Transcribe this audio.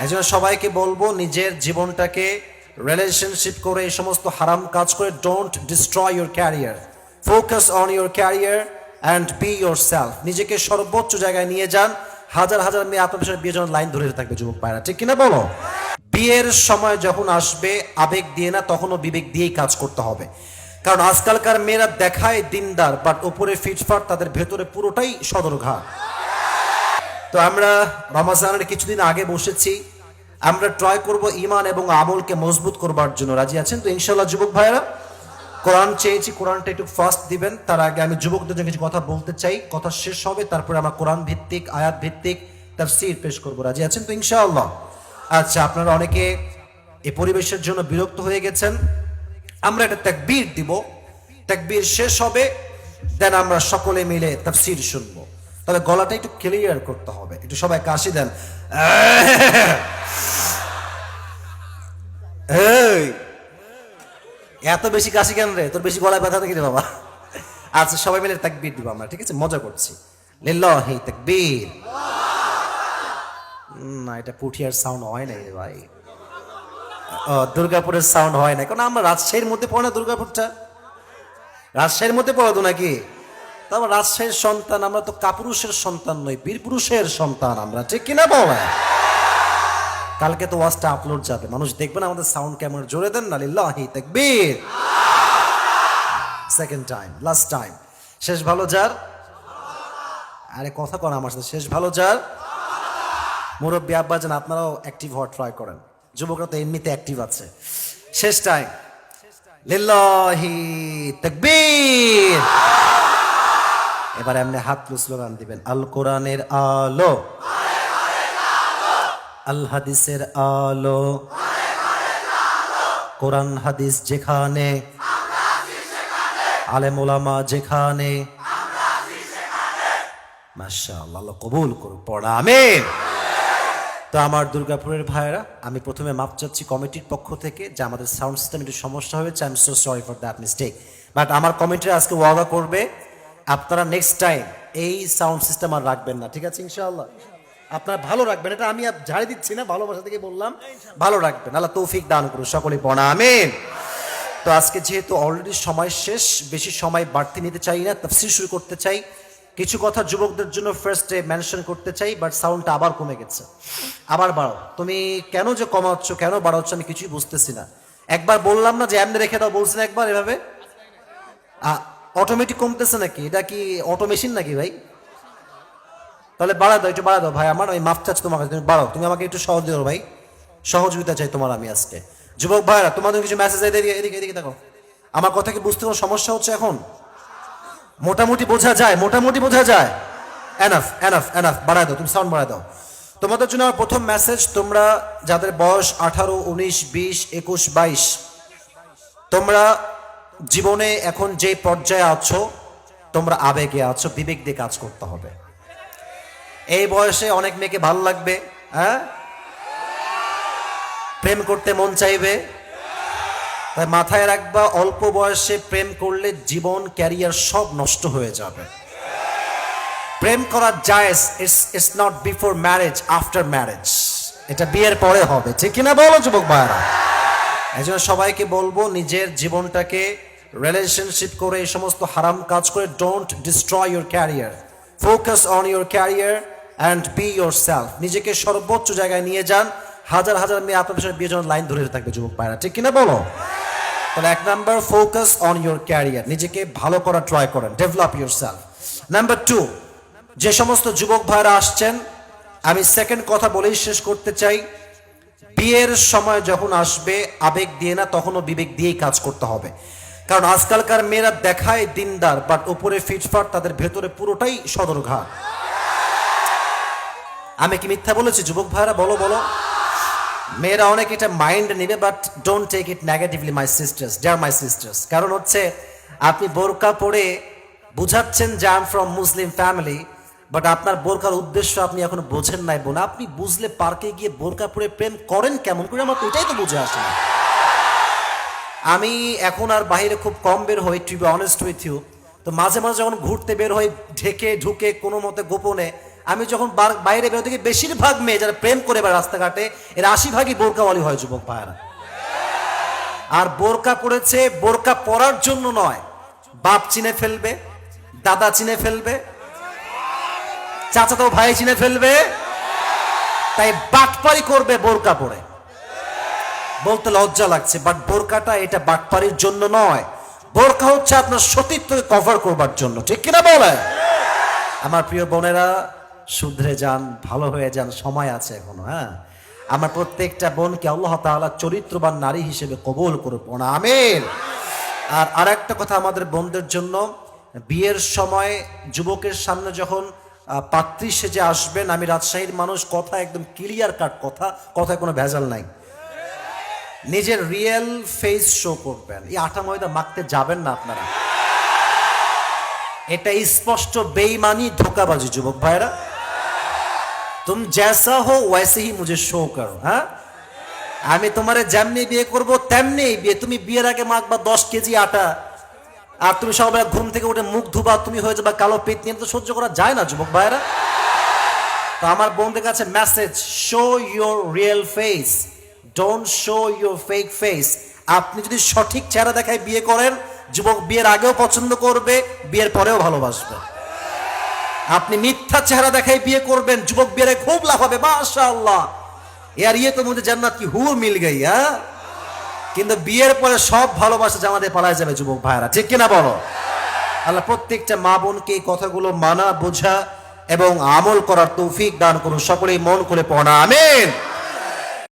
এজন্য সবাইকে বলবো নিজের জীবনটাকে রিলেশনশিপ করে এই সমস্ত হারাম কাজ করে don't destroy your career. Focus on your career and B your self. নিজেকে সর্বোচ্চ জায়গায় নিয়ে যান। হাজার হাজার মেয়ে আপনার পিছনে বিয়ের জন্য লাইন ধরে থাকবে যুবক ভাইরা, ঠিক কিনা বলো? বিয়ের সময় যখন আসবে আবেগ দিয়ে না, তখনও বিবেক দিয়েই কাজ করতে হবে। কারণ আজকালকার মেয়েরা দেখায় দিনদার, বাট উপরে ফিটফাট, তাদের ভেতরে পুরোটাই সদরঘাট। তো আমরা রমজানের কিছুদিন আগে বসেছি, আমরা ট্রাই করব ইমান এবং আমলকে মজবুত করবার জন্য। রাজি আছেন তো ইনশাল্লাহ যুবক ভাইরা? কোরআন চেয়েছি, কোরআনটা একটু ফাস্ট দিবেন। তার আগে আমি যুবকদের জন্য কিছু কথা বলতে চাই, কথা শেষ হবে, তারপরে আমরা কোরআন ভিত্তিক আয়াত ভিত্তিক তাফসীর পেশ করব। রাজি আছেন তো ইনশাআল্লাহ? আচ্ছা, আপনারা অনেকে এই পরিবেশের জন্য বিরক্ত হয়ে গেছেন। আমরা একটা তাকবীর দিব, তাকবীর শেষ হবে, দেন আমরা সকলে মিলে তাফসীর শুনবো। তবে গলাটা একটু ক্লিয়ার করতে হবে, একটু সবাই কাশি দেন। এই এত বেশি কাশি কেন রে? তোর বেশি গলায় ব্যথা নাকি রে বাবা? আচ্ছা, সবাই মিলে তাকবীর দিব আমরা, ঠিক আছে? মজা করছি। লিল্লাহি তাকবীর। না, এটা পুঠিয়ার সাউন্ড হয় নাই রে ভাই। দুর্গাপুরের সাউন্ড হয় না, কারণ আমরা রাজশাহীর মধ্যে পড়ে না। দুর্গাপুরটা রাজশাহীর মধ্যে পড়া তো নাকি? তারপর রাজশাহীর সন্তান আমরা, তো কাপুরুষের সন্তান নই, বীর পুরুষের সন্তান আমরা, ঠিক কিনা বলা? কালকে তো ওয়াজটা আপলোড যাবে, মানুষ দেখবেন আমাদের সাউন্ড কেমন। জোরে দেন না লিল্লাহি তাকবীর। Second time, last time. শেষ ভালো যার। আরে কথা কন আমার সাথে, শেষ ভালো যার। মুরব্বী আব্বাজান আপনারাও অ্যাক্টিভ হওয়ার ট্রাই করেন, যুবকরা তো এমনিতে অ্যাক্টিভ আছে। শেষ টাইম, লিল্লাহি তাকবীর। এবার এমনি হাত তুলে স্লোগান দিবেন, আল কোরআনের আলো, আল হাদিসের আলো, কোরআন হাদিস যেখানে, আলেম ওলামা যেখানে, মাশাআল্লাহ, আল্লাহ কবুল করুক, পড়া আমিন। তো আমার দুর্গাপুরের ভাইরা, আমি প্রথমে মাপ চাচ্ছি কমিটির পক্ষ থেকে যে আমাদের সাউন্ড সিস্টেম একটু সমস্যা হয়েছে। I am so sorry for that mistake. But আমার কমিটি আজকে ওয়াদা করবে, আপনারা নেক্সট টাইম এই সাউন্ড সিস্টেম আর রাখবেন না, ঠিক আছে ইনশাআল্লাহ? আপনারা ভালো রাখবেন, এটা আমি ঝাড়ি দিচ্ছি না, ভালোবাসা থেকে বললাম, ভালো রাখবেন। আল্লাহ তৌফিক দান করুন, সকলেই পড়া আমিন। তো আজকে যেহেতু অলরেডি সময় শেষ, বেশি সময় বাড়তি নিতে চাই না, তাফসীর শুরু করতে চাই। কিছু কথা যুবকদের জন্য ফার্স্টে মেনশন করতে চাই, বাট সাউন্ডটা আবার কমে গেছে। আবার বাড়াও। তুমি কেন যে কমাচ্ছ, কেন বাড়াচ্ছ, আমি কিছুই বুঝতেছি না। একবার বললাম না যে এমনি রেখে দাও, বলছি না একবার এভাবে? অটোমেটিক কমতেছে নাকি? এটা কি অটো মেশিন নাকি ভাই? তাহলে বাড়া দাও, একটু বাড়া দাও ভাই। আমার ওই মাফ চাচ্ছি তোমার কাছে, তুমি বাড়াও। তুমি আমাকে একটু সহজ দিও ভাই, সহযোগিতা চাই তোমার আমি আজকে। যুবক ভাইরা, তোমাদের কিছু মেসেজ, এদিকে এদিকে দেখো। আমার কথা কি বুঝতে কোনো সমস্যা হচ্ছে এখন? মোটামুটি বোঝা যায়, মোটামুটি বোঝা যায়। এনাফ এনাফ এনাফ, বাড়ায় দাও, তুমি সাউন্ড বাড়ায় দাও। তোমাদের জন্য আমার প্রথম মেসেজ, তোমরা যাদের বয়স 18, 19, 20, 21, 22, তোমরা জীবনে এখন যে পর্যায়ে আছো, তোমরা আবেগে আছো, বিবেক দিয়ে কাজ করতে হবে। এই বয়সে অনেক মেয়েকে ভালো লাগবে, হ্যাঁ, প্রেম করতে মন চাইবে। তাই মাথায় রাখবা, অল্প বয়সে প্রেম করলে জীবন, ক্যারিয়ার সব নষ্ট হয়ে যাবে। প্রেম করা জায়েজ, it's not before marriage, after marriage. এটা বিয়ের পরে হবে, ঠিক কিনা বলো যুবক ভাইরা? এজন্য সবাইকে বলবো নিজের জীবনটাকে রিলেশনশিপ করে এই সমস্ত হারাম কাজ করে don't destroy your career. Focus on your career and B your self. নিজেকে সর্বোচ্চ জায়গায় নিয়ে যান। হাজার হাজার মেয়ে আপনার পিছনে বিয়ের জন্য লাইন ধরে থাকবে যুবক ভাইরা, ঠিক কিনা বলো? তাহলে 1 number, focus on your career, নিজেকে ভালো করা ট্রাই করেন, ডেভেলপ ইউর সেলফ। নাম্বার 2, যে সমস্ত যুবক ভাইরা আসছেন, আমি সেকেন্ড কথা বলেই শেষ করতে চাই। বিয়ের সময় যখন আসবে আবেগ দিয়ে না, তখনও বিবেক দিয়েই কাজ করতে হবে। কারণ আজকালকার মেয়েরা দেখায় দিনদার, বাট উপরে ফিটফাট, তাদের ভেতরে পুরোটাই সদরঘাট। আমি কি মিথ্যা বলেছি যুবক ভাইরা? বলো বলো। মেয়েরা অনেক এটা মাইন্ড নেবে, but don't take it negatively my sisters, dear my sisters. কারণ হচ্ছে আপনি বোরকা পরে বুঝাচ্ছেন যে I am from Muslim family, but আপনার বোরকার উদ্দেশ্য আপনি এখন বোঝেন নাই বোন। আপনি বুঝলে পার্কে গিয়ে বোরকা পরে প্রেম করেন কেমন করে? আমার তো এটাই তো বুঝে আসে না। আমি এখন আর বাইরে খুব কম বের হই, to be honest with you. তো মাঝে মাঝে যখন ঘুরতে বের হই, ঢেকে ঢুকে কোনো মতে গোপনে আমি যখন বাইরে বেরো দেখি বেশিরভাগ মেয়ে যারা প্রেম করে বা রাস্তাঘাটে এর 80 ভাগই বোরকাওয়ালি হয় যুবক ভাইরা। আর বোরকা পড়েছে বোরকা পরার জন্য নয়, বাপ চিনে ফেলবে, দাদা চিনে ফেলবে, চাচাতো ভাই চিনে ফেলবে, তাই বাটপারি করবে বোরকা পরে। বলতে লজ্জা লাগছে, বাট বোরকাটা এটা বাটপারির জন্য নয়, বোরকা হচ্ছে আপনার সতীত্বকে কভার করবার জন্য, ঠিক কিনা বলে? আমার প্রিয় বোনেরা শুধরে যান, ভালো হয়ে যান, সময় আছে এখনো। হ্যাঁ, আমার প্রত্যেকটা বোনকে আল্লাহ তাআলা চরিত্রবান নারী হিসেবে কবুল করুন, আমিন। আর আরেকটা কথা আমাদের বোনদের জন্য, বিয়ের সময় যুবকের সামনে যখন পাত্রী সেজে আসবেন, আমি রাজশাহীর মানুষ, কথা একদম ক্লিয়ার কাট কথা, কথায় কোনো ভেজাল নাই। নিজের রিয়েল ফেস শো করবেন, এই আটা ময়দা মাখতে যাবেন না আপনারা, এটা স্পষ্ট বেঈমানি, ধোকাবাজি যুবক ভাইরা। तुम जैसा हो वैसे ही मुझे शो करो। হ্যাঁ, আমি তোমারে যেমনি বিয়ে করব তেমনি বিয়ে। তুমি বিয়ের আগে মাখবা 10 কেজি আটা, আর তুমি সকালবেলা ঘুম থেকে উঠে মুখ ধুবা, তুমি হয়ে যাবে কালো পেট নিয়ে, তো সহ্য করা যায় না যুবক ভাইরা। তো আমার বোনদের কাছে message, show your real face, don't show your fake face. আপনি যদি সঠিক চেহারা দেখায় বিয়ে করেন, যুবক বিয়ের আগেও পছন্দ করবে, বিয়ের পরেও ভালোবাসবে। আপনি মিথ্যা চেহারা দেখায় বিয়ে করবেন, যুবক বিয়ে খুব লাভ হবে, মাশাআল্লাহ यार ये तो मुझे जन्नत की হুর মিল গই। হ্যাঁ, কিন্তু বিয়ের পরে সব ভালোবাসা জামাতে পালায় যাবে যুবক ভাইরা, ঠিক কিনা বলো? আল্লাহ প্রত্যেকটা মা বোনকে এই কথাগুলো মানা, বোঝা এবং আমল করার তৌফিক দান করুন। সকলেই মন খুলে পড়া, আমিন।